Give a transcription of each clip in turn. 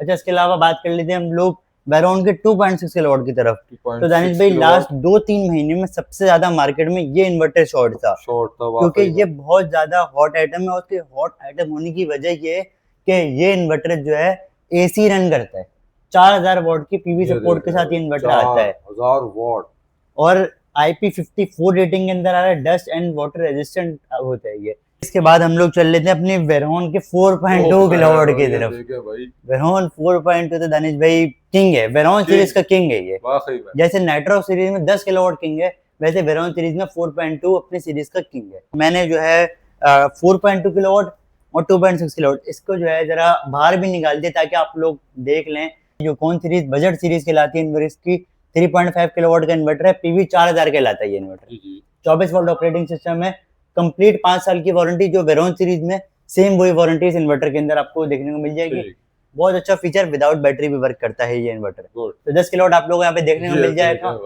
अच्छा, इसके अलावा बात कर लेते हैं हम लोग वेरोन के 2.6 किलोवाट की तरफ। तो दानिश 2.6 भाई किलोवाट लास्ट 2-3 महीने में सबसे ज्यादा मार्केट में ये इन्वर्टर शॉर्ट था, शॉर्ट था क्योंकि वाकई ये में। बहुत ज्यादा हॉट आइटम है। और उसके हॉट आइटम होने की वजह ये है कि ये इन्वर्टर जो है एसी रन करता है। 4000 वॉट की पीवी ये सपोर्ट के देख साथ भाई ये इन्वर्टर आता है 4000 वॉट। और IP54 रेटिंग के अंदर आ रहा है, डस्ट एंड वाटर रेजिस्टेंट होता है ये। इसके बाद हम लोग चल लेते हैं अपने वेरोन के 4.2 किलोवाट की तरफ। देखे भाई वेरोन 4.2 तो दानिश भाई किंग है, वेरोन सीरीज का किंग है ये। वाकई में। जैसे नाइट्रो सीरीज में 10 किलोवाट किंग है, वैसे वेरोन सीरीज में 4.2 अपनी सीरीज का किंग है। मैंने जो है 4.2 किलोवाट और 2.6 किलोवाट इसको जो है जरा बाहर भी निकाल दिया ताकि आप लोग देख लें जो कौन सीरीज बजट सीरीज कहलाती है इन्वर्टर की। 3.5 किलोवाट का इन्वर्टर है, पीवी 4000 कहलाता है ये इन्वर्टर। 24 वोल्ट ऑपरेटिंग सिस्टम है, कंप्लीट 5 साल की वारंटी जो वेरोन सीरीज में सेम वही वारंटी इस इन्वर्टर के अंदर आपको देखने को मिल जाएगी। बहुत अच्छा फीचर, विदाउट बैटरी भी वर्क करता है ये इन्वर्टर। तो 10 किलोवाट आप लोग यहाँ पे देखने को मिल जाएगा।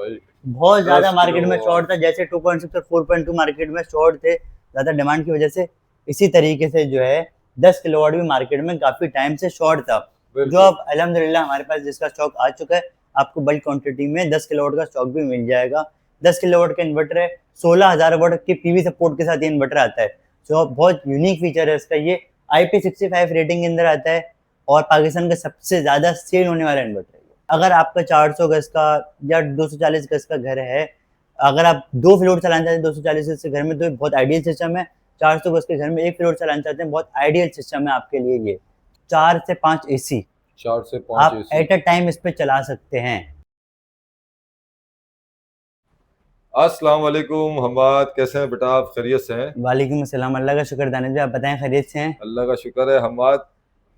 बहुत ज्यादा मार्केट में शॉर्ट था, जैसे 2.6 और 4.2 मार्केट में शॉर्ट थे ज्यादा डिमांड की वजह से, इसी तरीके से जो है 10 किलोवाट भी मार्केट में काफी टाइम से शॉर्ट था, जो अब अल्हम्दुलिल्लाह हमारे पास जिसका स्टॉक आ चुका है। आपको बल्क क्वांटिटी में 10 किलोवाट का स्टॉक भी मिल जाएगा। 10 किलोवाट का इन्वर्टर है, 16000 वाट की पीवी सपोर्ट के साथ ये इन्वर्टर आता है। जो बहुत यूनिक फीचर है इसका, ये IP65 रेटिंग के अंदर आता है और पाकिस्तान का सबसे ज्यादा सेल होने वाला इन्वर्टर है। अगर आपका 400 गज का या 240 गज का घर है, अगर आप 2 फ्लोर चलाना चाहते हैं 240 गज के घर में, तो बहुत आइडियल सिस्टम है। 400 गज के घर में 1 फ्लोर चलाना चाहते हैं, बहुत आइडियल सिस्टम है आपके लिए ये। 4 से 5 एसी 4 से 5 आप एसी एट अ टाइम इस पे चला सकते हैं। अस्सलाम वालेकुम हमाद, कैसे हैं बेटा आप? खैरियत से हैं? वालेकुम अस्सलाम, अल्लाह का शुक्र। दानिश भाई आप बताएं, खैरियत से हैं? अल्लाह का शुक्र है हमाद।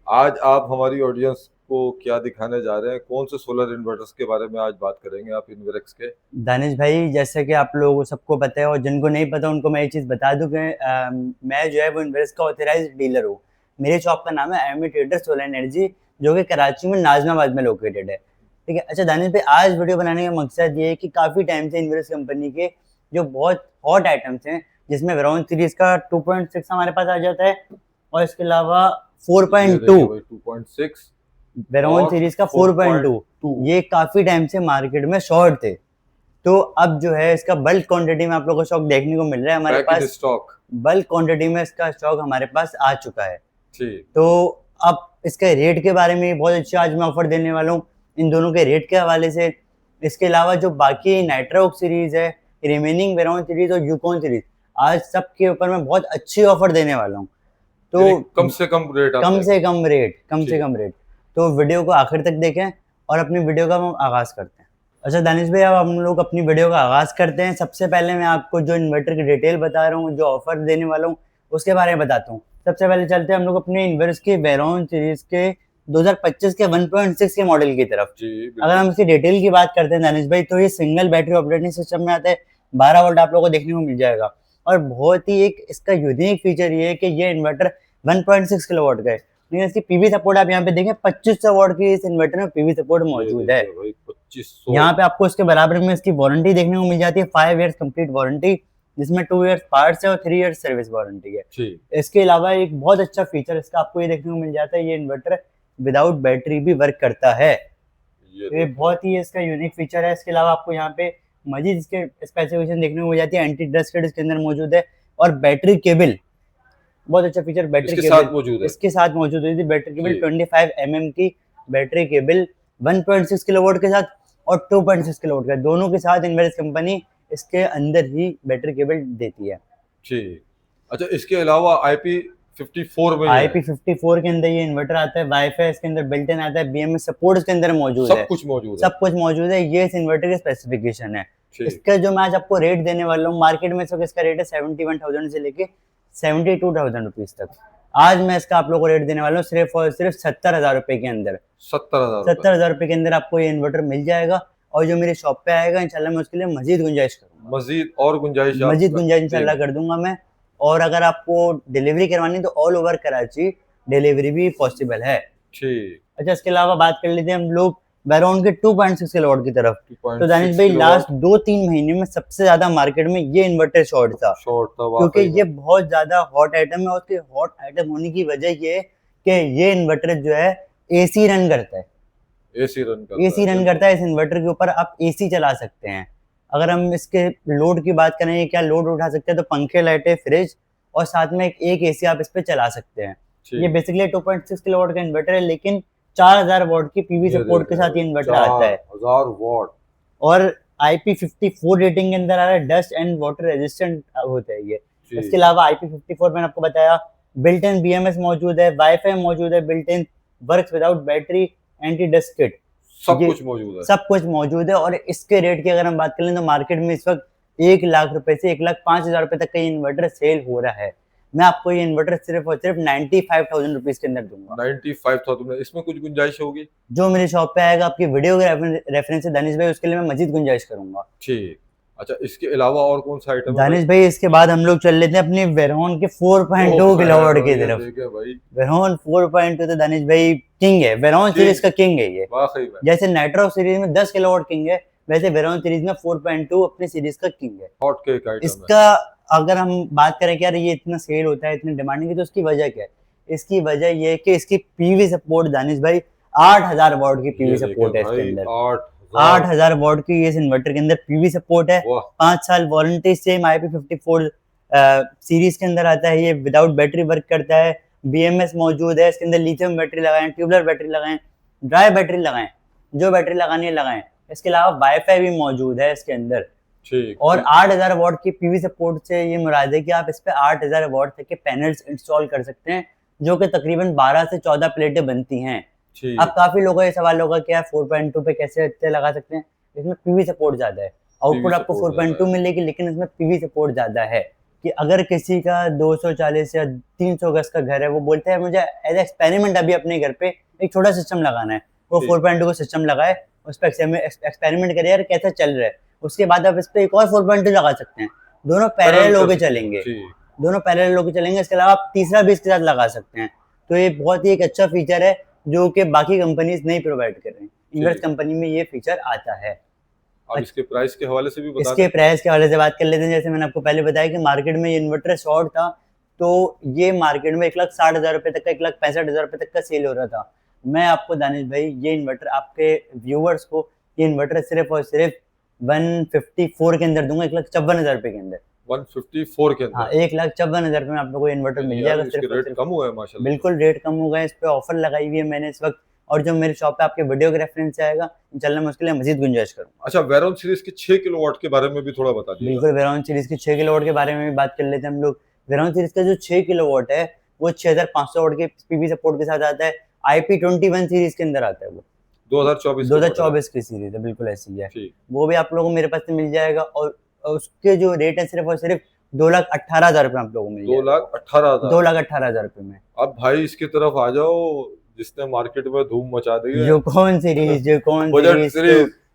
आज आप हमारी ऑडियंस को क्या दिखाने जा रहे हैं? कौन से सोलर इन्वर्टर्स के बारे में आज बात करेंगे आप इन्वेरेक्स के? दानिश भाई जैसे कि आप लोगों सबको पता है और जिनको नहीं पता उनको मैं ये चीज़ बता दूं कि मैं जो है वो इन्वेरेक्स का ऑथराइज्ड डीलर हूँ। मेरे शॉप का नाम है एमी ट्रेडर्स सोलर एनर्जी, जो कि कराची में नाजमाबाद में लोकेटेड है। ठीक है। अच्छा दानिश भाई, आज वीडियो बनाने का मकसद ये है कि काफ़ी टाइम से इन्वेरेक्स कंपनी के जो बहुत हॉट आइटम्स हैं, जिसमें वेरोन सीरीज का 2.6 हमारे पास आ जाता है और इसके अलावा 4.2 2.6 वेरोन और सीरीज का 4.2 ये काफी टाइम से मार्केट में शॉर्ट थे। तो अब जो है इसका बल्क क्वांटिटी में आप लोगों को स्टॉक देखने को मिल रहा है हमारे पास। स्टॉक बल्क क्वांटिटी में इसका स्टॉक हमारे पास आ चुका है। ठीक। तो अब इसके रेट के बारे में बहुत अच्छा आज मैं ऑफर देने वाला हूँ, इन दोनों के रेट के हवाले से। इसके अलावा जो बाकी नाइट्रोक सीरीज है, रिमेनिंग वेरोन सीरीज और यूकॉन सीरीज, आज सबके ऊपर मैं बहुत अच्छी ऑफर देने वाला हूँ। तो कम से कम रेट कम से कम रेट। तो वीडियो को आखिर तक देखें और अपनी वीडियो का हम आगाज करते हैं। अच्छा दानिश भाई, अब हम लोग अपनी वीडियो का आगाज करते हैं। सबसे पहले मैं आपको जो इन्वर्टर की डिटेल बता रहा हूँ, जो ऑफर देने वाला हूँ, उसके बारे में बताता हूँ। सबसे पहले चलते हैं हम लोग अपने इन्वर्टर्स के वेरोन सीरीज के 2025 के 1.6 के मॉडल की तरफ। अगर हम इसकी डिटेल की बात करते हैं दानिश भाई, तो ये सिंगल बैटरी ऑपरेटिंग सिस्टम में आता है। 12 वोल्ट आप लोगों को देखने को मिल जाएगा और बहुत ही एक इसका यूनिक फीचर ये है कि ये इन्वर्टर 1.6 किलोवाट का है, लेकिन इसकी पीवी सपोर्ट आप यहाँ पे देखें 2500 वॉट की इस इन्वर्टर में पीवी सपोर्ट मौजूद है। 2500। यहाँ पे आपको इसके बराबर में इसकी वारंटी देखने को मिल जाती है, 5 इयर्स कंप्लीट वारंटी, जिसमें 2 इयर्स पार्ट्स है और 3 इयर्स सर्विस वारंटी है। इसके अलावा एक बहुत अच्छा फीचर इसका आपको ये देखने को मिल जाता है, ये इन्वर्टर विदाउट बैटरी भी वर्क करता है। ये बहुत ही इसका यूनिक फीचर है। इसके अलावा आपको यहाँ पे मजीद इसके स्पेसिफिकेशन देखने को मिल जाती है, एंटी डस्ट किट इसके अंदर मौजूद है और बैटरी केबल, बहुत अच्छा फीचर बैटरी केबल इसके साथ मौजूद है। बैटरी केबल 25 mm की बैटरी केबल 1.6 किलोवाट के साथ और 2.6 किलोवाट का, दोनों के साथ इन्वर्टर्स कंपनी इसके अंदर ही बैटरी केबल देती है। ठीक। अच्छा, इसके अलावा IP54 में IP54 के अंदर ये इन्वर्टर आता है, वाईफाई इसके अंदर बिल्ट इन आता है, BMS सपोर्ट इसके अंदर मौजूद है, सब कुछ मौजूद है। ये इस इन्वर्टर के स्पेसिफिकेशन है। इसका जो मैं आज आपको रेट देने वाला हूँ, मार्केट में इसका रेट है 71,000 से लेके 72,000 रुपीज तक। आज मैं इसका आप लोगों को रेट देने वाला हूँ सिर्फ और सिर्फ 70,000 रुपए के अंदर। 70,000 रुपए के अंदर आपको ये इन्वर्टर मिल जाएगा और जो मेरे शॉप पे आएगा इंशाल्लाह मैं उसके लिए मजीद गुंजाइश करूंगा, मजीद गुंजाइश इंशाल्लाह कर दूंगा मैं। और अगर आपको डिलीवरी करवानी तो ऑल ओवर कराची डिलीवरी भी पॉसिबल है। ठीक। अच्छा, इसके अलावा बात कर लेते हैं हम लोग वेरोन के 2.6 किलोवाट की तरफ। तो दानिश भाई लास्ट 2-3 महीने में सबसे ज्यादा मार्केट में ये इन्वर्टर शॉर्ट था, क्योंकि ये बहुत ज्यादा हॉट आइटम है और उसके हॉट आइटम होने की वजह ये है कि ये इन्वर्टर जो है एसी रन करता है, एसी रन करता एसी रन करता है। इस इन्वर्टर के ऊपर आप एसी चला सकते हैं। अगर हम इसके लोड की बात करें, ये क्या लोड उठा सकते हैं, तो पंखे, लाइटें, फ्रिज और साथ में एक एसी आप इस पे चला सकते हैं। ठीक। ये बेसिकली 2.6 किलोवाट का इन्वर्टर है, लेकिन 4000 वॉट की पीवी ये सपोर्ट के देखो साथ ये इन्वर्टर आता है 4000 वॉट और IP54 रेटिंग के अंदर आ रहा है। डस्ट एंड वाटर रेजिस्टेंट होता है ये। जी। इसके अलावा IP54 मैंने आपको बताया, बिल्ट इन BMS मौजूद है, वाईफाई मौजूद है, built in works without battery, anti dust kit, सब ये कुछ मौजूद है। सब कुछ मौजूद है। और इसके रेट की अगर हम बात करें तो मार्केट में इस वक्त 1 लाख रुपए से 1,05,000 रुपए तक का ये इन्वर्टर सेल हो रहा है। मैं आपको ये इन्वर्टर सिर्फ और सिर्फ 95,000 रुपीज के अंदर दूंगा। 95,000 में इसमें कुछ गुंजाइश होगी? जो मेरी शॉप पे आएगा आपकी वीडियो के रेफरेंस से दानिश भाई, उसके लिए मैं मजीद गुंजाइश करूंगा। ठीक। अच्छा, इसके अलावा और कौन सा आइटम है दानिश भाई, इसके बाद हम लोग चल लेते हैं अपनी वेरोन के 4.2 किलोवाट की तरफ। देखिए भाई, वेरोन 4.2 तो दानिश भाई किंग है, वेरोन सीरीज का किंग है ये। वाकई में जैसे नाइट्रो सीरीज में 10 किलोवाट किंग है, वैसे वेरोन सीरीज में 4.2 अपनी सीरीज का किंग है। हॉट केक आइटम है। इसका अगर हम बात करें कि यार ये इतना सेल होता है, इतनी डिमांडिंग है, तो उसकी वजह क्या है? इसकी वजह ये है कि इसकी पीवी सपोर्ट दानिश भाई 8000 वॉट की पीवी सपोर्ट है इसके अंदर। 8000 वॉट की इस इन्वर्टर के अंदर पीवी सपोर्ट है। 5 साल वारंटी, सेम IP54 सीरीज के अंदर आता है। ये विदाउट बैटरी वर्क करता है, BMS मौजूद है। इसके अंदर लिथियम बैटरी लगाएं, ट्यूबलर बैटरी लगाएं, ड्राई बैटरी लगाएं, जो बैटरी लगानी है लगाएं। इसके अलावा वाईफाई भी मौजूद है इसके अंदर। ठीक। और 8000 वॉट की पीवी सपोर्ट से ये मुराद है कि आप इस पे 8000 वॉट तक के पैनल्स इंस्टॉल कर सकते हैं, जो कि तकरीबन 12 से 14 प्लेटें बनती हैं। ठीक। अब काफी लोगों का ये सवाल होगा कि यार 4.2 पे कैसे इतने लगा सकते हैं? इसमें पीवी सपोर्ट ज्यादा है, आउटपुट आपको 4.2 मिलेगी, लेकिन इसमें पीवी सपोर्ट ज्यादा है। कि अगर किसी का 240 या 300 गज का घर है, वो बोलते हैं मुझे एज एक्सपेरिमेंट अभी अपने घर पे एक छोटा सिस्टम लगाना है, वो 4.2 का सिस्टम लगाए, उस पर एक्सपेरिमेंट करे यार कैसा चल रहा है। उसके बाद आप इस पे एक और 4.2 लगा सकते हैं, दोनों पैरेलल होके चलेंगे, दोनों पैरेलल होके चलेंगे। इसके अलावा आप तीसरा भी इसके साथ लगा सकते हैं। तो ये बहुत ही एक अच्छा फीचर है जो कि बाकी कंपनीज नहीं प्रोवाइड कर रही हैं। इन्वर्स कंपनी में ये फीचर आता है। अब इसके प्राइस के हवाले से भी बता इसके प्राइस के हवाले से बात कर लेते हैं। जैसे मैंने आपको पहले बताया कि मार्केट में ये इन्वर्टर शॉर्ट था, तो ये मार्केट में 1,60,000 रुपए तक का, 1,65,000 रुपए तक का सेल हो रहा था। मैं आपको दानिश भाई ये इन्वर्टर आपके व्यूअर्स को ये इन्वर्टर सिर्फ और सिर्फ 154 के अंदर दूंगा, 1,54,000 रुपए के अंदर। 154 के अंदर? हाँ, 1,54,000 रुपए में आप लोगों को इन्वर्टर मिल जाएगा। सिर्फ रेट कम हुआ है माशाल्लाह। बिल्कुल रेट कम हो गए, इस पे ऑफर लगाई हुई है मैंने इस वक्त। और जो मेरी शॉप पे आपके वीडियो के रेफरेंस से आएगा, इंशाल्लाह मैं उसके लिए मजीद गुंजाइश करूंगा। अच्छा, वेरोन सीरीज की 6 किलोवाट के बारे में भी थोड़ा बता दीजिए। बिल्कुल, वेरोन सीरीज की 6 किलोवाट के बारे में भी बात कर लेते हैं हम लोग। वेरोन सीरीज का जो 6 किलोवाट है वो 6500 वाट के पीवी सपोर्ट के साथ आता है। IP21 सीरीज के अंदर आता है वो। 2024 की सीरीज है, बिल्कुल ऐसी है। वो भी आप लोगों को मेरे पास से मिल जाएगा। और उसके जो रेट है सिर्फ और सिर्फ 2,18,000 रुपए आप लोगों को मिल जाएगा। 2,18,000 रुपए में। अब भाई इसकी तरफ आ जाओ जिसने मार्केट में धूम मचा दी है। जो कौन सीरीज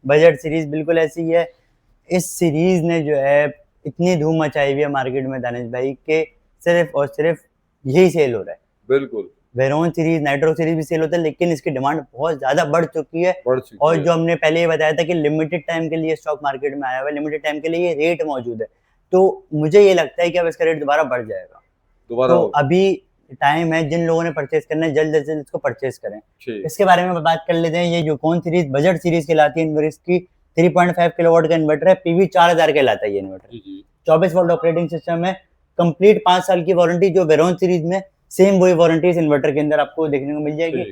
बजट सीरीज बिल्कुल ऐसी है। इस सीरीज ने जो है इतनी धूम मचाई हुई है मार्केट में दानिश भाई के सिर्फ और सिर्फ यही सेल हो रहा है। बिल्कुल, वेरोन सीरीज, नाइट्रो सीरीज भी सेल होता है, लेकिन इसकी डिमांड बहुत ज्यादा बढ़ चुकी है। और जो हमने पहले ही बताया था कि लिमिटेड टाइम के लिए स्टॉक मार्केट में आया हुआ है, लिमिटेड टाइम के लिए ये रेट मौजूद है। तो मुझे ये लगता है कि अब इसका रेट दोबारा बढ़ जाएगा। तो अभी टाइम है, जिन लोगों ने परचेज करना है जल्द से जल्द इसको परचेज करें। इसके बारे में बात कर लेते हैं। ये यूकॉन सीरीज बजट सीरीज कहलाती है इन्वर्टर की। 3.5 किलोवाट का इन्वर्टर है, पीवी 4000 कहलाता है ये इन्वर्टर। 24 वोल्ट ऑपरेटिंग सिस्टम है, कंप्लीट 5 साल की वारंटी। जो वेरोन सीरीज में सेम वही वारंटी इस इन्वर्टर के अंदर आपको देखने को मिल जाएगी।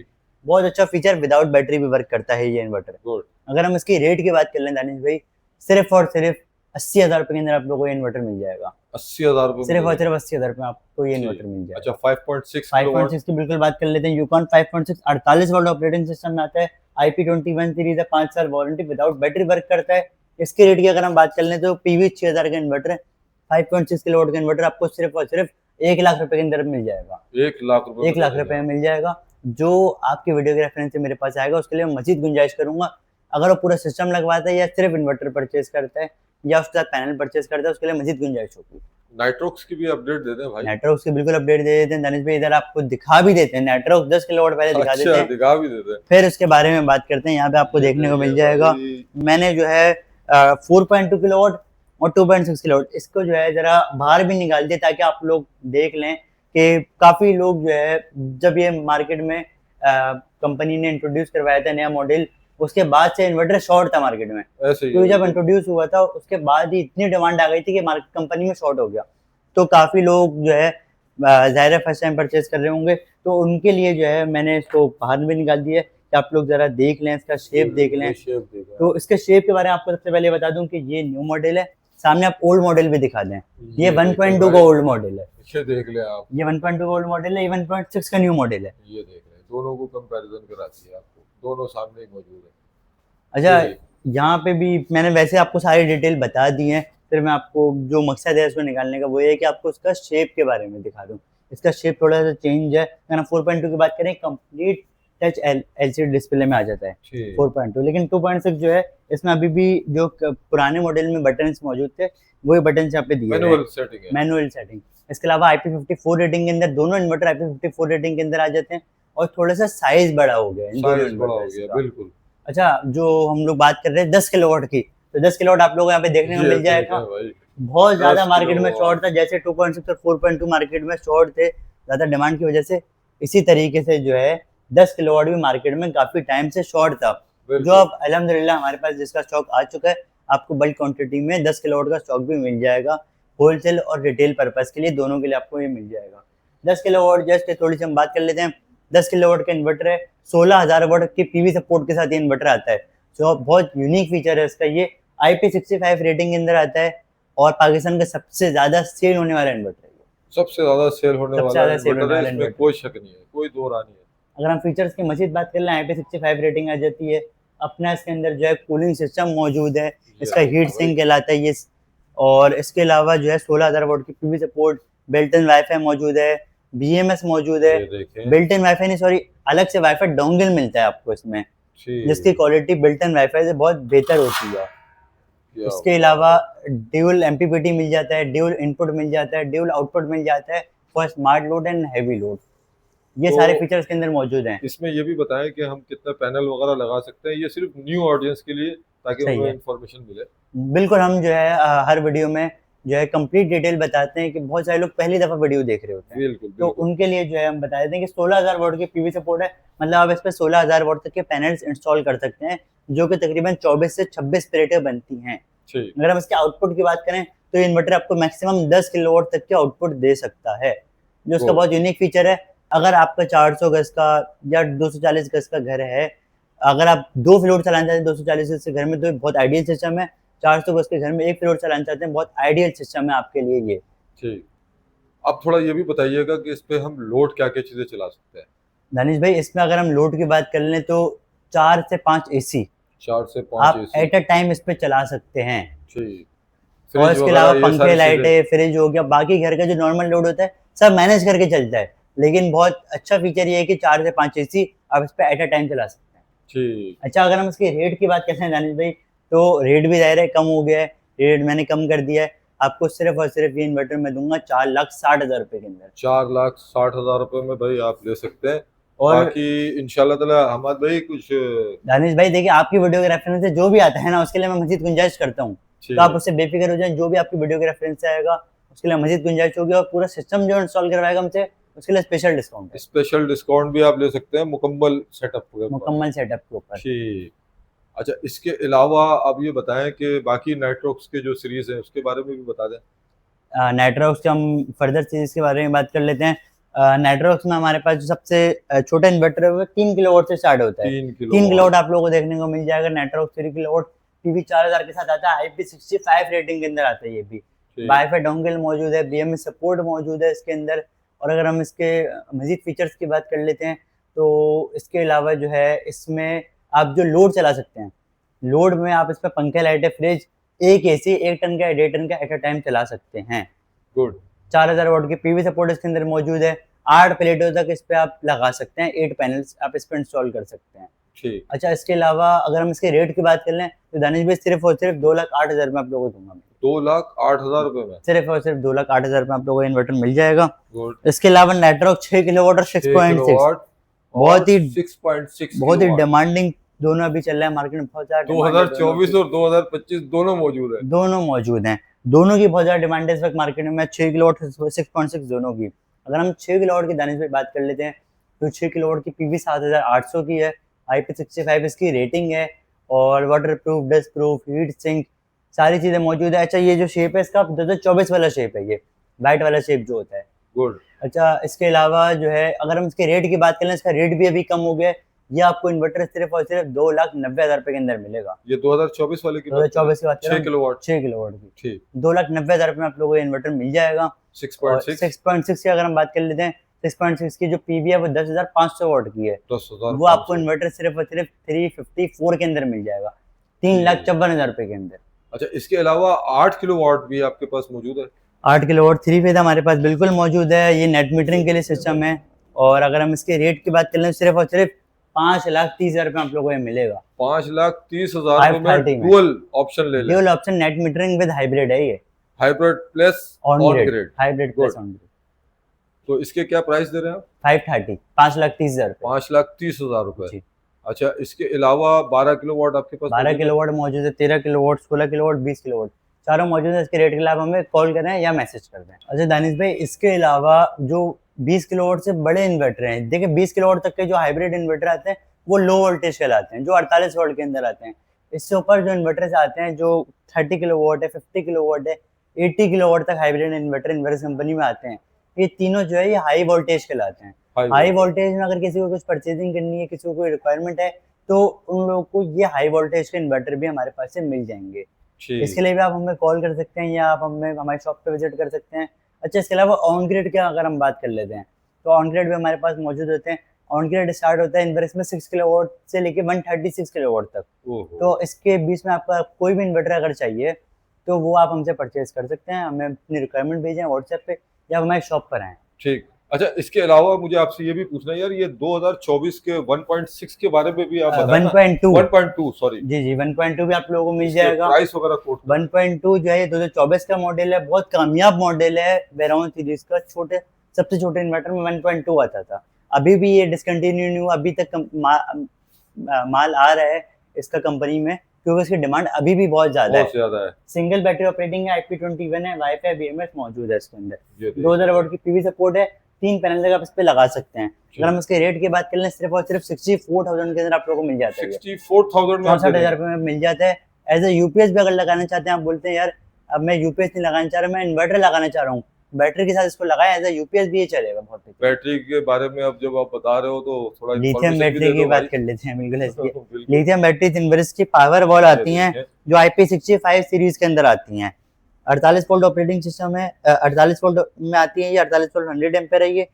बहुत अच्छा फीचर, विदाउट बैटरी भी वर्क करता है ये इन्वर्टर। अगर हम इसकी रेट की बात कर लें दानिश भाई, सिर्फ और सिर्फ 80,000 रुपए के अंदर आप लोगों को ये इन्वर्टर मिल जाएगा। 80,000 रुपए? सिर्फ और सिर्फ 80,000 रुपए आपको ये इन्वर्टर मिल जाएगा। अच्छा, 5.6 की बिल्कुल बात कर लेते हैं। यूकॉन 5.6 48 वोल्ट ऑपरेटिंग सिस्टम में आता है। IP21 सीरीज है, 5 साल वारंटी, विदाउट बैटरी वर्क करता है। इसके रेट की अगर हम बात कर लें तो पीवी 6000 का इन्वर्टर है, 5.6 किलोवाट का इन्वर्टर आपको सिर्फ और सिर्फ 1 लाख रुपए के अंदर मिल जाएगा। 1 लाख रुपए? 1 लाख रुपए में मिल जाएगा। जो आपकी वीडियो के रेफरेंस से मेरे पास आएगा उसके लिए मजीद गुंजाइश करूंगा। अगर वो पूरा सिस्टम लगवाता है या सिर्फ इन्वर्टर परचेज करता है या उसके साथ पैनल परचेज करता है, उसके लिए मजीद गुंजाइश होगी। नाइट्रोक्स की भी अपडेट दे दें भाई। नाइट्रोक्स की बिल्कुल अपडेट दे देते हैं दानिश भाई। इधर आपको दिखा भी देते हैं नाइट्रोक्स 10 किलोवाट पहले दिखा देते हैं, दिखा भी देते हैं, फिर उसके बारे में बात करते हैं। यहाँ पे आपको देखने को मिल जाएगा मैंने जो है 4.2 किलोवाट और 2.6 किलोवाट, इसको जो है जरा बाहर भी निकाल दिया ताकि आप लोग देख लें कि काफी लोग जो है जब ये मार्केट में कंपनी ने इंट्रोड्यूस करवाया था नया मॉडल, उसके बाद से इन्वर्टर शॉर्ट था मार्केट में। ऐसे ही तो है जब बिल्कुल। इंट्रोड्यूस हुआ था उसके बाद ही इतनी डिमांड आ गई थी कि मार्केट कंपनी में शॉर्ट हो गया। तो काफ़ी लोग जो है ज़ाहिर है फर्स्ट टाइम परचेज कर रहे होंगे, तो उनके लिए जो है मैंने इसको बाहर भी निकाल दिया है कि आप लोग ज़रा देख लें, इसका शेप देख लें। शेप देखा। तो इसके शेप के बारे में आपको सबसे पहले बता दूं कि ये न्यू मॉडल है। सामने आप ओल्ड मॉडल भी दिखा दें, ये 1.2 का ओल्ड मॉडल है। ये देख ले आप, ये 1.2 ओल्ड मॉडल है, ये 1.6 का न्यू मॉडल है। ये देख ले, दोनों को कंपैरिजन कराती है आपको, दोनों सामने ही मौजूद है। अच्छा, ठीक। यहाँ पे भी मैंने वैसे आपको सारी डिटेल बता दी है, फिर मैं आपको जो मकसद है इसको निकालने का वो ये है कि आपको इसका शेप के बारे में दिखा दूं। इसका शेप थोड़ा सा चेंज है। अगर हम 4.2 की बात करें, कंप्लीट टच एलसीडी डिस्प्ले में आ जाता है ठीक। 4.2, लेकिन 2.6 जो है इसमें अभी भी जो पुराने मॉडल में बटन्स मौजूद थे वही बटन्स यहाँ पे दिए हुए मैनुअल हैं, सेटिंग है। Manual setting. इसके अलावा IP54 रेटिंग के अंदर दोनों इन्वर्टर IP54 रेटिंग के अंदर आ जाते हैं, और थोड़ा सा साइज बड़ा हो गया है इन दोनों साइज बड़ा हो इन्वर्टर्स गया, का। बिल्कुल। अच्छा, जो हम लोग बात कर रहे हैं 10 किलोवाट की, तो 10 किलोवाट आप लोगों को यहाँ पे देखने को ये मिल जाएगा। देखें भाई, बहुत ज़्यादा 10 मार्केट में किलोवाट। शॉर्ट था, जैसे 2.6 और 4.2 मार्केट में शॉर्ट थे ज़्यादा डिमांड की वजह से, इसी तरीके से जो है 10 किलोवाट भी मार्केट में काफ़ी टाइम से शॉर्ट था, जो बिल्कुल। अब अल्हम्दुलिल्लाह हमारे पास जिसका स्टॉक आ चुका है। आपको बल्क क्वांटिटी में 10 किलोवाट का स्टॉक भी मिल जाएगा, होलसेल और रिटेल पर्पज़ के लिए दोनों के लिए आपको ये मिल जाएगा। 10 किलोवाट जस्ट थोड़ी सी हम बात कर लेते हैं। 10 किलोवाट का इन्वर्टर है, 16,000 वाट की पीवी सपोर्ट के साथ ये इन्वर्टर आता है, जो बहुत यूनिक फीचर है इसका। ये IP65 रेटिंग के अंदर आता है और पाकिस्तान का सबसे ज़्यादा सेल होने वाला इन्वर्टर है। सबसे ज्यादा सेल होने सबसे वाला ज़्यादा सेल इन्वर्टर होने है, वाला इसमें इन्वर्टर। कोई शक नहीं है, कोई दो रानी है। अगर हम फीचर्स की मजीद बात कर लें, IP65 रेटिंग आ जाती है। अपना इसके अंदर जो है कूलिंग सिस्टम मौजूद है, इसका देखो हीट भाई, सिंक कहलाता है ये। और इसके अलावा जो है 16,000 वाट की PV support, built in wifi मौजूद है, BMS मौजूद है। ये देखें। बिल्ट इन वाईफाई नहीं, सॉरी, अलग से वाईफाई डोंगल मिलता है आपको इसमें, जिसकी ठीक। क्वालिटी बिल्ट इन वाईफाई से बहुत बेहतर होती है। क्या इसके अलावा ड्यूल MPPT मिल जाता है, ड्यूल इनपुट मिल जाता है, ड्यूल आउटपुट मिल जाता है for smart load and heavy load. ये तो सारे फीचर्स के अंदर मौजूद हैं। इसमें ये भी बताएं कि हम कितना पैनल वगैरह लगा सकते हैं, ये सिर्फ न्यू ऑडियंस के लिए, ताकि सही उन्हें है, इन्फॉर्मेशन मिले। बिल्कुल। हम जो है हर वीडियो में जो है कंप्लीट डिटेल बताते हैं कि बहुत सारे लोग पहली दफ़ा वीडियो देख रहे होते हैं, बिल्कुल तो बिल्कुल। उनके लिए जो है हम बता देते हैं कि 16,000 वाट की पीवी सपोर्ट है। मतलब आप इस पर 16,000 वाट तक के पैनल्स इंस्टॉल कर सकते हैं, जो कि तकरीबन 24 से 26 प्लेटें बनती हैं। ठीक। अगर हम इसके आउटपुट की बात करें, तो ये इन्वर्टर आपको मैक्सिमम 10 किलोवाट तक के आउटपुट दे सकता है, जो इसका बहुत यूनिक फीचर है। अगर आपका 400 गज का या 240 गज का घर है, अगर आप 2 फ्लोर चलाना चाहते हैं 240 गज के घर में, तो ये बहुत आइडियल सिस्टम है। 400 गज के घर में 1 फ्लोर चलाना चाहते हैं, बहुत आइडियल सिस्टम है आपके लिए ये। ठीक। अब थोड़ा ये भी बताइएगा कि इस पे हम लोड क्या क्या चीजें चला सकते हैं। दानिश भाई, इसमें अगर हम लोड की बात कर लें तो 4 से 5 AC 4 से 5 आप AC। एट अ टाइम इस पे चला सकते हैं। ठीक। और फ्रिज इसके अलावा वगैरह ये पंखे, सारी चीजें। लाइटें, फ्रिज हो गया, बाकी घर का जो नॉर्मल लोड होता है सब मैनेज करके चलता है। लेकिन बहुत अच्छा फीचर ये है कि 4 से 5 AC आप इस पे एट अ टाइम चला सकते हैं। ठीक। अच्छा, अगर हम इसके रेट की बात करते हैं दानिश भाई, तो रेट भी ज़ाहिर है कम हो गया है, रेट मैंने कम कर दिया है। आपको सिर्फ और सिर्फ ये इन्वर्टर मैं दूंगा 4,60,000 रुपये के अंदर। 4,60,000 रुपए में भाई आप ले सकते हैं। और बाकी इंशाल्लाह ताला हमाद भाई कुछ। दानिश भाई देखिए, आपकी वीडियो के रेफरेंस से जो भी आता है ना, उसके लिए मैं मजीद गुंजाइश करता हूँ, तो आप उससे बेफिक्र हो जाएं। जो भी आपकी वीडियो के रेफरेंस से आएगा उसके लिए मजीद गुंजाइश होगी, और पूरा सिस्टम जो इंस्टॉल करवाएगा हमसे उसके लिए स्पेशल डिस्काउंट है, स्पेशल डिस्काउंट भी आप ले सकते हैं मुकम्मल सेटअप के ऊपर। मुकम्मल सेटअप के ऊपर। ठीक। अच्छा, इसके अलावा आप ये बताएं कि बाकी नाइट्रोक्स के जो सीरीज है उसके बारे में भी बता दें। नाइट्रोक्स के हम फर्दर सीरीज के बारे में बात कर लेते हैं। नाइट्रोक्स में हमारे पास जो सबसे छोटा इन्वर्टर है वो 3 किलोवाट से स्टार्ट होता है। 3 3 किलो किलोवाट आप लोगों को देखने को मिल जाएगा। नाइट्रोक्स 3 किलोवाट PV 4000 के साथ आता है, IP65 रेटिंग के अंदर आता है ये भी। वाईफाई डोंगल मौजूद है, BMS सपोर्ट मौजूद है इसके अंदर। और अगर हम इसके मजीद फीचर्स की बात कर लेते हैं, तो इसके अलावा जो है इसमें आप जो लोड चला सकते हैं, लोड में आप इस पर पंखे, लाइटें, फ्रिज, एक AC 1 टन का या 1.5 टन का एट अ टाइम चला सकते हैं। गुड। 4000 वाट की PV सपोर्ट इसके अंदर मौजूद है। 8 प्लेटों तक इस पे आप लगा सकते हैं, 8 पैनल्स आप इस पे इंस्टॉल कर सकते हैं। ठीक। अच्छा, इसके अलावा अगर हम इसके रेट की बात कर लें, तो दानिश भाई सिर्फ और सिर्फ 2,08,000 में आप लोगों को दूंगा। 2,08,000 रुपए में सिर्फ और सिर्फ 2,08,000 में आप लोगों को इन्वर्टर मिल जाएगा। गुड। इसके अलावा नाइट्रोक 6 किलोवाट और 6.6 बहुत ही 6.6 बहुत ही डिमांडिंग दोनों अभी चल रहा है मार्केट में, बहुत ज्यादा demand है 2024 और 2025 दोनों मौजूद है। दोनों मौजूद हैं। दोनों की बहुत ज्यादा डिमांड है इस वक्त मार्केट में, 6 किलोवाट 6.6 दोनों की। अगर हम 6 किलोवाट की दानिश भाई बात कर लेते हैं, जो 6 किलोवाट की PV 7800 की है, IP65 इसकी रेटिंग है और waterproof, dustproof, heat sink सारी चीज़ें मौजूद है। अच्छा ये जो शेप है इसका 2024 वाला शेप है, ये वाइट वाला शेप जो होता है। गुड। अच्छा इसके अलावा जो है अगर हम इसके रेट की बात करें, इसका रेट भी अभी कम हो गया है। ये आपको इन्वर्टर सिर्फ और सिर्फ 2,90,000 रुपए के अंदर मिलेगा। ये 2024 वाले की 2024 की बात करें, 6 किलोवाट 6 किलोवाट की ठीक 2,90,000 रुपए में आप लोगों को ये इन्वर्टर मिल जाएगा। और 6.6 6.6 की अगर हम बात कर लेते हैं, 6.6 की जो पीवी है वो 10,500 वाट की है। 10,000 वो आपको इन्वर्टर सिर्फ और सिर्फ 354 के अंदर मिल जाएगा, 3,54,000 रुपए के अंदर। अच्छा इसके अलावा 8 किलोवाट भी आपके पास मौजूद है? 8 किलोवाट 3 फेज हमारे पास बिल्कुल मौजूद है। ये नेट मीटरिंग के लिए सिस्टम है और अगर हम इसके रेट की बात कर लें सिर्फ और सिर्फ 5,30,000 रुपए आप लोगों को ये मिलेगा। 5,30,000 में 530 में। डुअल ऑप्शन ले लें। Dual option net metering with hybrid है ये, hybrid plus on on grid, grid. Hybrid plus Good. On grid. तो इसके क्या प्राइस दे रहे हैं आप? 530, 5,30,000 रुपए। 5,30,000 रुपए। जी। अच्छा इसके अलावा 12 किलोवाट आपके पास 12 मौजूद है? किलोवाट मौजूद है, 13 किलोवाट, 16 किलोवाट, 20 किलोवाट चारों मौजूद है। इसके रेट के लिए आप हमें कॉल करें या मैसेज कर दें। अच्छा दानिश भाई इसके अलावा जो 20 किलोवाट से बड़े इन्वर्टर हैं, देखिए 20 किलोवाट तक के जो हाइब्रिड इन्वर्टर आते हैं वो लो वोल्टेज कहलाते हैं, जो 48 वोल्ट के अंदर आते हैं। इससे ऊपर जो इन्वर्टर्स आते हैं जो 30 किलोवाट है, 50 किलोवाट है, 80 किलोवाट तक हाइब्रिड इन्वर्टर इन्वर्स कंपनी में आते हैं। ये तीनों जो है ये हाई वोल्टेज कहलाते हैं। हाई वोल्टेज में अगर किसी को कुछ परचेजिंग करनी है, किसी को कोई रिक्वायरमेंट है, तो उन लोगों को ये हाई वोल्टेज के इन्वर्टर भी हमारे पास से मिल जाएंगे। ठीक। इसके लिए भी आप हमें कॉल कर सकते हैं या आप हमें हमारी शॉप पे विजिट कर सकते हैं। अच्छा इसके अलावा ऑन ग्रिड का अगर हम बात कर लेते हैं तो ऑन ग्रिड भी हमारे पास मौजूद होते हैं। ऑन ग्रिड स्टार्ट होता है इन्वर्टर में 6 किलोवाट से लेके 136 किलोवाट तक। तो इसके बीच में आपका कोई भी इन्वर्टर अगर चाहिए तो वो आप हमसे परचेज कर सकते हैं। हमें अपनी रिक्वायरमेंट भेजें व्हाट्सएप पे या हमारी शॉप पर आएँ। ठीक। अच्छा इसके अलावा मुझे आपसे ये भी पूछना है यार, ये 2024 के 1.6 के बारे में भी आप बताएं ना। 1.2 1.2 सॉरी जी 1.2 भी आप लोगों को मिल जाएगा। प्राइस वगैरह कोड 1.2 जो है ये 2024 का मॉडल है, बहुत कामयाब मॉडल है वेरॉन सीरीज का। सबसे छोटे इन्वर्टर में 1.2 आता था, अभी भी ये डिसकंटिन्यू नहीं हुआ, अभी तक माल आ रहा है इसका कंपनी में क्योंकि इसकी डिमांड अभी भी बहुत ज्यादा है। सिंगल बैटरी ऑपरेटिंग है, IP21 है, वाईफाई BMS मौजूद है इसके अंदर। 2000 वाट की PV सपोर्ट है, 3 पैनल तक आप इस पे लगा सकते हैं। अगर हम इसके रेट की बात कर लें सिर्फ और सिर्फ 64,000 के अंदर आप लोगों को मिल जाता है। 64,000 में 64,000 रुपए में मिल जाता है। एज ए यूपीएस भी अगर लगाना चाहते हैं, आप बोलते हैं यार अब मैं यूपीएस नहीं लगाना चाह रहा, मैं इन्वर्टर लगाना चाह रहा हूँ, बैटरी के साथ इसको लगाएं, एज ए यूपीएस भी ये चलेगा बहुत। बैटरी के बारे में अब जब आप बता रहे हो तो थोड़ा लिथियम बैटरी की बात कर लेते हैं। बिल्कुल लिथियम बैटरी इन्वर्स की पावर वॉल आती हैं जो IP65 सीरीज के अंदर आती हैं। 48 वोल्ट ऑपरेटिंग सिस्टम है, 48 वोल्ट में आती है ये, 48 वोल्ट 100 एम्पेयर है ये।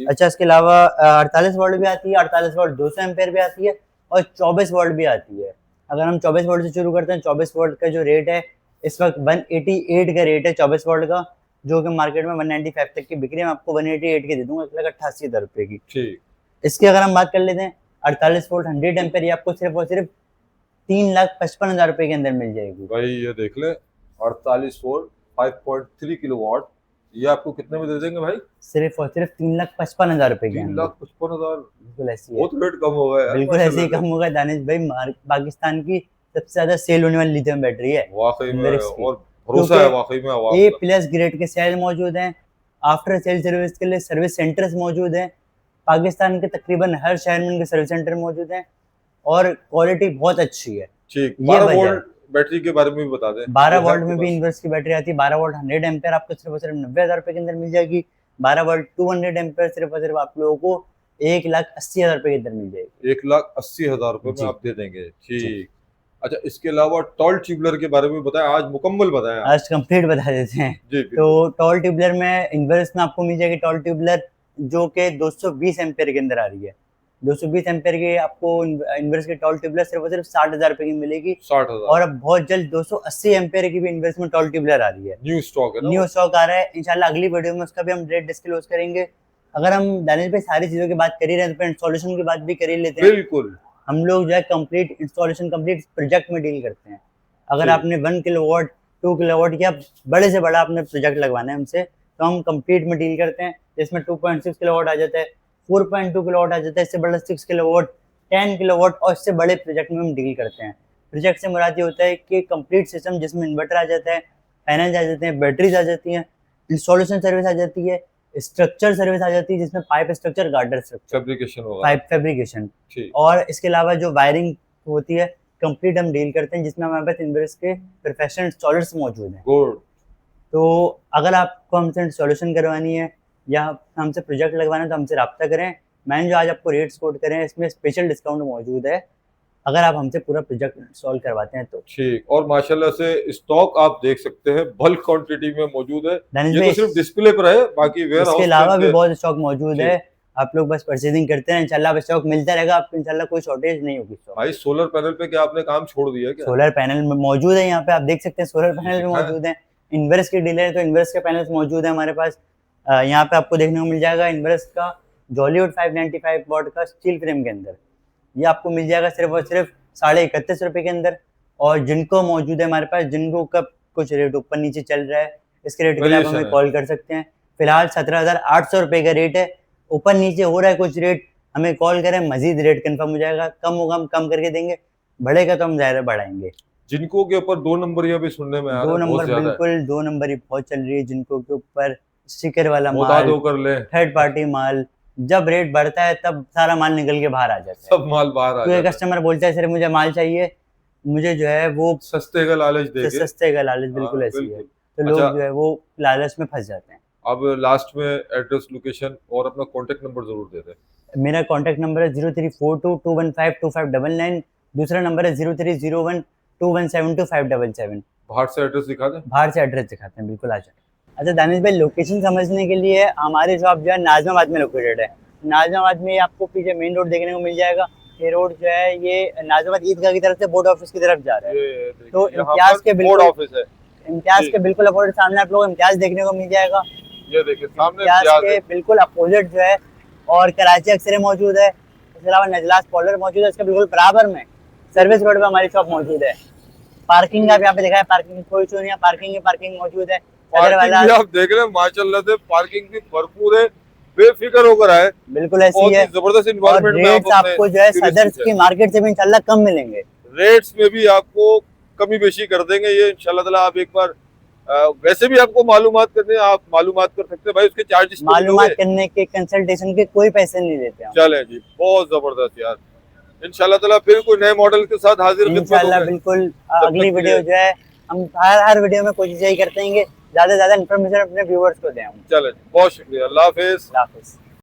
अच्छा इसके अलावा 48 वोल्ट भी आती है, 48 वोल्ट 200 एम्पेयर भी आती है और 24 वोल्ट भी आती है। अगर हम 24 वोल्ट से शुरू करते हैं, 24 वोल्ट का जो रेट है इस वक्त 188 का रेट है 24 वोल्ट का, जो कि मार्केट में 195 तक की बिक्री है। मैं आपको 188 के दे दूंगा, 1,88,000 रुपए की। ठीक। इसकी अगर हम बात कर लेते हैं 48 वोल्ट 100 एम्पेयर, ये आपको सिर्फ और सिर्फ 3,55,000 रुपए के अंदर मिल जाएगी। भाई ये देख ले 48 वोल्ट 5.3 किलोवाट, ये आपको कितने में दे देंगे भाई? सिर्फ और सिर्फ 3,55,000 रुपए के। 3,55,000 बिल्कुल ऐसी है, बहुत रेट कम हो गया। बिल्कुल ऐसे ही कम होगा दानिश भाई। पाकिस्तान की सबसे ज्यादा सेल होने वाली लिथियम बैटरी है वाकई में, और भरोसा है वाकई में। A+ ग्रेड के सेल मौजूद हैं, आफ्टर सेल सर्विस के लिए सर्विस सेंटर्स मौजूद हैं। पाकिस्तान के तकरीबन हर शहर में इनके सर्विस सेंटर मौजूद हैं और क्वालिटी बहुत अच्छी है। ठीक। 12 वोल्ट बैटरी के बारे में भी बता दें। 12 वोल्ट में भी इन्वर्स की बैटरी आती है। 12 वोल्ट 100 एम्पेयर आपको सिर्फ और सिर्फ 90,000 रुपए के अंदर मिल जाएगी। 12 वोल्ट 200 एम्पेयर सिर्फ और सिर्फ आप लोगों को 1,80,000 रुपए के अंदर मिल जाएगी। 1,80,000 रुपए में आप दे देंगे। ठीक। अच्छा इसके अलावा टॉल ट्यूबलर के बारे में बताएं, आज मुकम्मल बताएं। आज कंप्लीट बता देते हैं जी। तो टॉल ट्यूबलर में इन्वर्स में आपको मिल जाएगी टॉल ट्यूबलर जो कि 220 एम्पेयर के अंदर आ रही है। 220 एम्पेयर की आपको इन्वर्स की टॉल ट्यूबलर सिर्फ और सिर्फ 60,000 रुपए की मिलेगी। 60,000। और अब बहुत जल्द 280 एम्पेयर की भी इन्वर्स में टॉल ट्यूबलर आ रही है। न्यू स्टॉक है ना? न्यू स्टॉक आ रहा है। इंशाल्लाह अगली वीडियो में उसका भी हम रेट डिस्क्लोज करेंगे। अगर हम दानिश भाई सारी चीजों की बात कर ही रहे हैं तो इंस्टॉलेशन की बात भी कर ही लेते हैं। बिल्कुल। हम लोग जो है कंप्लीट इंस्टॉलेशन कंप्लीट प्रोजेक्ट में डील करते हैं। अगर आपने 1 किलोवाट 2 किलोवाट या बड़े से बड़ा आपने प्रोजेक्ट लगवाना है हमसे तो हम कंप्लीट में डील करते हैं, जिसमें 2.6 किलोवाट आ जाता है, 4.2 किलोवाट आ जाता है, इससे बड़ा 6 किलोवाट, 10 किलोवाट और इससे बड़े प्रोजेक्ट में हम डील करते हैं। प्रोजेक्ट से मुराद ये होता है कि कंप्लीट सिस्टम जिसमें इन्वर्टर आ जाता है, पैनल आ जाते हैं, बैटरीज आ जाती हैं, इंस्टॉलेशन सर्विस आ जाती है, स्ट्रक्चर सर्विस आ जाती है जिसमें pipe structure, girder structure, fabrication होगा। पाइप फैब्रिकेशन, ठीक। और इसके अलावा जो वायरिंग होती है कंप्लीट हम डील करते हैं, जिसमें हमारे पास इनवर्स के प्रोफेशनल इंस्टॉलर्स मौजूद हैं। गुड। तो अगर आपको हमसे इंस्टॉलेशन करवानी है या हमसे प्रोजेक्ट लगवाना है तो हमसे रब्ता करें। मैंने जो आज आपको रेट्स कोट करें इसमें स्पेशल डिस्काउंट मौजूद है अगर आप हमसे पूरा प्रोजेक्ट इंस्टॉल करवाते हैं तो। ठीक। और माशाल्लाह से स्टॉक आप देख सकते हैं बल्क क्वांटिटी में मौजूद है। दानिश ये भाई, तो सिर्फ डिस्प्ले पर है, बाकी वेयर हाउस इसके अलावा भी बहुत स्टॉक मौजूद जी। है। आप लोग बस परचेजिंग करते हैं, इंशाल्लाह स्टॉक मिलता रहेगा आपको, इंशाल्लाह कोई शॉर्टेज नहीं होगी स्टॉक। भाई सोलर पैनल पे क्या आपने काम छोड़ दिया क्या? सोलर पैनल में मौजूद है, यहाँ पे आप देख सकते हैं सोलर पैनल भी दिखा है। मौजूद है। इन्वर्स के डीलर है तो इन्वर्स के पैनल्स मौजूद है हमारे पास। यहाँ पे आपको देखने को मिल जाएगा इन्वर्स का जॉलीवुड 595 वॉट का स्टील फ्रेम के अंदर, ये आपको मिल जाएगा सिर्फ और सिर्फ 31.5 रुपए के अंदर। और जिनको मौजूद है हमारे पास, जिनको कब कुछ रेट ऊपर नीचे चल रहा है, इसके रेट के लिए आप Variation हमें है। कॉल कर सकते हैं। फिलहाल 17,800 रुपए का रेट है, ऊपर नीचे हो रहा है कुछ रेट, हमें कॉल करें, मजीद रेट कंफर्म हो जाएगा, कम होगा हम कम करके देंगे, बढ़ेगा तो हम ज़्यादा बढ़ाएंगे। जिनको के ऊपर 2 नंबर ये भी सुनने में आ रहा दो है, बहुत नंबर ज्यादा है। बिल्कुल 2 नंबर ही बहुत चल रही है, जिनको के ऊपर स्टिकर वाला बता माल, दो कर ले, थर्ड पार्टी माल, जब रेट बढ़ता है तब सारा माल निकल के बाहर आ जाता है। सब माल बाहर आ तो एक जाता है। कस्टमर बोलता है सिर्फ मुझे माल चाहिए, मुझे जो है वो सस्ते का लालच देके। सस्ते का लालच, बिल्कुल हाँ, ऐसी है। बिल्कुल। तो लोग अच्छा। जो है वो लालच में फंस जाते हैं। अब लास्ट में एड्रेस, लोकेशन और अपना कांटेक्ट नंबर जरूर दे दें। मेरा कॉन्टैक्ट नंबर है 034221525599, दूसरा नंबर है 030121725777। बाहर से एड्रेस दिखा दें। बाहर से एड्रेस दिखाते हैं, बिल्कुल आ जाए। अच्छा दानिश भाई, लोकेशन समझने के लिए हमारी शॉप जो है नाजमाबाद में लोकेटेड है। नाजमाबाद में आपको पीछे मेन रोड देखने को मिल जाएगा। ये रोड जो है ये नाजमाबाद ईदगाह की तरफ से बोर्ड ऑफिस की तरफ जा रहा है। ये देखिए, तो यहाँ इम्तियाज पर के बोर्ड बिल्कुल ऑफिस है। इम्तियाज जी। के बिल्कुल अपोजिट सामने आप लोग इम्तियाज देखने को मिल जाएगा। ये देखिए सामने इम्तियाज इम्तियाज के है। बिल्कुल अपोजिट जो है, और कराची अक्सरे मौजूद है, इसके अलावा नजलास पॉलर मौजूद है, इसके बिल्कुल बराबर में सर्विस रोड पे हमारी शॉप मौजूद है। पार्किंग आप यहाँ पे देखा है, पार्किंग की कोई इशू नहीं है, पार्किंग मौजूद है। सदर पार्किंग वाला भी आप देख रहे हैं माशाल्लाह से, पार्किंग भी भरपूर है, बेफिक्र होकर आए। बिल्कुल ऐसी बहुत ही है। जबरदस्त और इन्वायरमेंट में रेट्स आप अपने आपको जो है टूरिस्ट सदर से- की मार्केट से भी इंशाल्लाह कम मिलेंगे। रेट्स में भी आपको कमी बेशी कर देंगे ये इंशाल्लाह ताला। आप एक बार वैसे भी आपको मालूमात करने हैं, आप मालूमात कर सकते हैं भाई, उसके चार्जेस मालूमात करने के, कंसल्टेशन के कोई पैसे नहीं लेते हम। चले जी, बहुत जबरदस्त यार। इंशाल्लाह ताला फिर कोई नए मॉडल के साथ हाजिर खिदमत इंशाल्लाह होंगे। बिल्कुल। तब अगली तक के वीडियो लिए- जो है हम हर वीडियो में कोशिश यही करते हैं कि ज्यादा से ज्यादा इन्फॉर्मेशन अपने व्यूअर्स को दें हम। चले जी, बहुत शुक्रिया, अल्लाह हाफिज। अल्लाह हाफिज़।